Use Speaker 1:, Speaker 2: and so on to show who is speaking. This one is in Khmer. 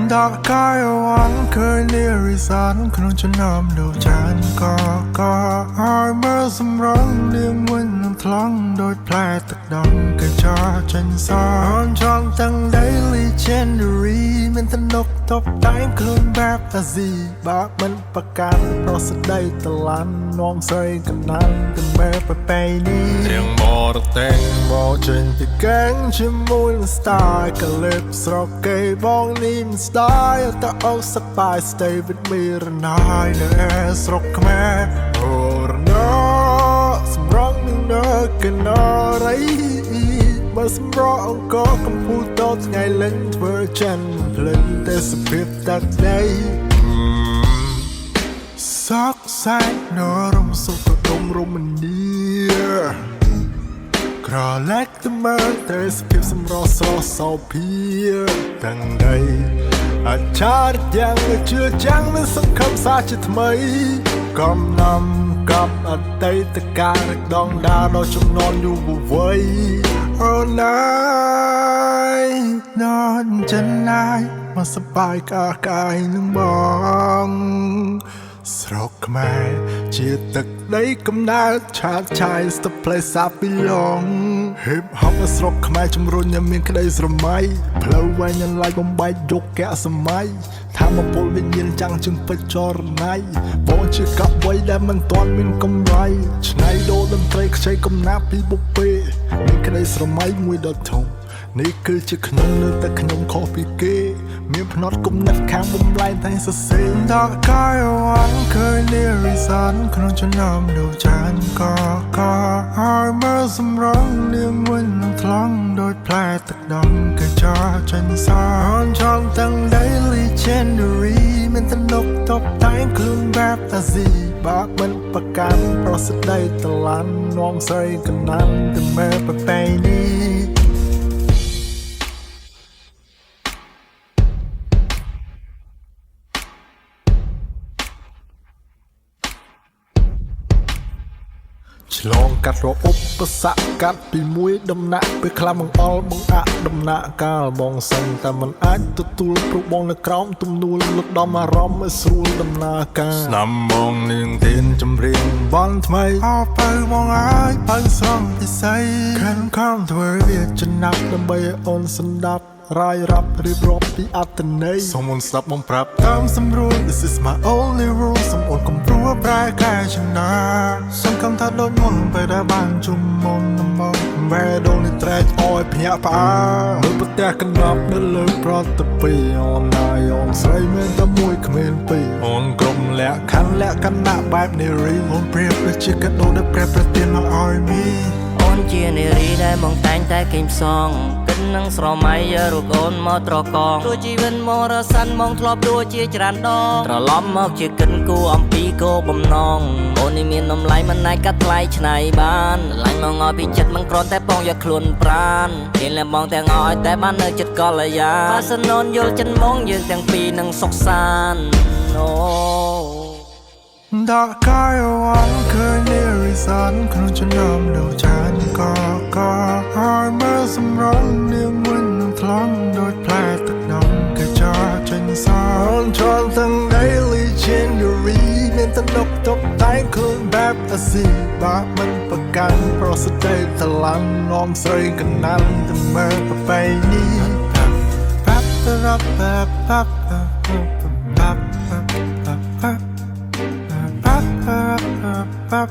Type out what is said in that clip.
Speaker 1: Đã cái oán khơi lia rì sán khôn cho nằm đầu chán có ai mơ xâm rong liên nguyên nằm thlang đôi plei tật đong cái cho chân xa on trong tăng daily legendary mình thân độc top time khôn bạp là gì bác mình bạc can pro sẽ đây tờ lan non say cần ăn cần mê bạc bay đi tiếng bò được tên bò trên thì cánh chim môi là style cả lip sọc cây bong nim style ta âu sắc bài stay with me rồi nói nè sọc mẹ rồi nó sầm rong nhưng nó cần nó đấy mà sầm rong có công phu tốt ngày lên với chân lên để sự biết tắt đây sắc xanh nó rung sâu tận đông rung mình đi Crawl like the mountains, keep some rocks so pure. Đằng đây, cha đất giang chưa chẳng nên sống khám xa chết mấy. Cầm nằm cầm ở đây tất cả được đong đa đôi trong non nhu vụ vây. All night, non chân ai mà sắp bài cả cái nâng bóng. Srok mai, chia tật đấy cầm nát chát chai is the place I belong. Hip hop là srok mai trong rôn nhà miền cái đây rồi mai. Flow quay nhân lại bóng bay dốc kẻ sầm mai. Tham mà bố bình nhiên chẳng chừng phải cho rần này. Bố chỉ cặp quay đem mình toàn mình công rai. Này đô đâm trai chạy cầm nát bị bốc bê. Miền cái đây rồi mai nguy đợt thùng. នេះគឺជាខ្ញុំនៅតែខ្ញុំខុសពីគេមានភ្នត់គុំណាត់ខាងបំលែងតែសរសេរដល់កាយអងឃើញលារីសានក្នុងចំណោមដូចចានក៏ហើយមើលសម្រងនាងវិញនឹងថ្លង់ដូចផ្លែទឹកដងកញ្ចក់ចេញសានចង់ទាំង daily legendary មានទំនុកតបតែងខ្លួនបែបអាស៊ីបាក់មិនប្រកាន់ប្រសិទ្ធដីតឡាន់នងស្រីកណ្ដាលទៅមើលប្រពៃនេះឆ្លងកាត់រឧបសគ្គកាត់ពីមួយដំណាក់ពេលខ្លះបង្អល់បង្អាក់ដំណាក់កាលបងសឹងតែមិនអាចទទួលព្រោះបងនៅក្រោមទំនួលលុតដំអារម្មណ៍ឲ្យស្រួលដំណើរការស្នាមបងនាងទៀនចម្រៀងបនថ្មីអោបើបងអាចបើស្រង់ពិស័យខានខំធ្វើវាចំណាប់ដើម្បីឲ្យអូនសន្តាប់រាយរាប់រៀបរាប់ពីអត្តន័យសូមអូនស្ដាប់បងប្រាប់តាមសម្រួល This is my only rule សូមអូនកំព្រួប្រែកែចំណាសូមកំថាដូចមុនពេលដែលបានជុំមុនដំបងបែរដូននេះត្រែកអោយភ្ញាក់ផ្អើលមើលប្រទះកណ្ដាប់នៅលើប្រតិពីអូនណាយអូនស្រីមានតែមួយគ្មានពីរអូនក្រុមលក្ខខណ្ឌលក្ខណៈបែបនារីអូនប្រៀបដូចជាកាដូដែលព្រះប្រទានមកឲ្យមីអូនជានារីដែលមកតែងតែគេងផ្សងគិតនឹងស្រមៃរូបអូនមកត្រកងទោះជីវិតមរសិនមកធ្លាប់ដួលជាច្រើនដងត្រឡប់មកជាគិនគូអំពីគោបំណងអូននេះមានតម្លៃមិនអាចកាត់ថ្លៃឆ្នៃបានឡាញ់មកឲ្យពីចិត្តមិនគ្រាន់តែបងយកខ្លួនប្រានហ៊ានលះបងទាំងអស់តែបាននៅចិត្តកល្យាបើសិនអូនយល់ចិនមកយើងទាំងពីរនឹងសុខសាន្តអូដាក់កាយអងឃើញលារីសានក្នុងចំណោមដូចចានក៏ហើយមើលសម្រងនាងវិញនឹងថ្លង់ដូចផ្លែទឹកដងកញ្ចក់ចេញសានចង់ទាំង daily legendary មានទំនុកតបតែងខ្លួនបែបអាស៊ីបាក់មិនប្រកាន់ប្រសិទ្ធិតឡាន់នំស្រីកណ្ដាលទៅមើលប្រពៃនេះប៉ាប់ប៉ាប់ប៉ាប់ប៉ាប់ប៉ាប់Pop,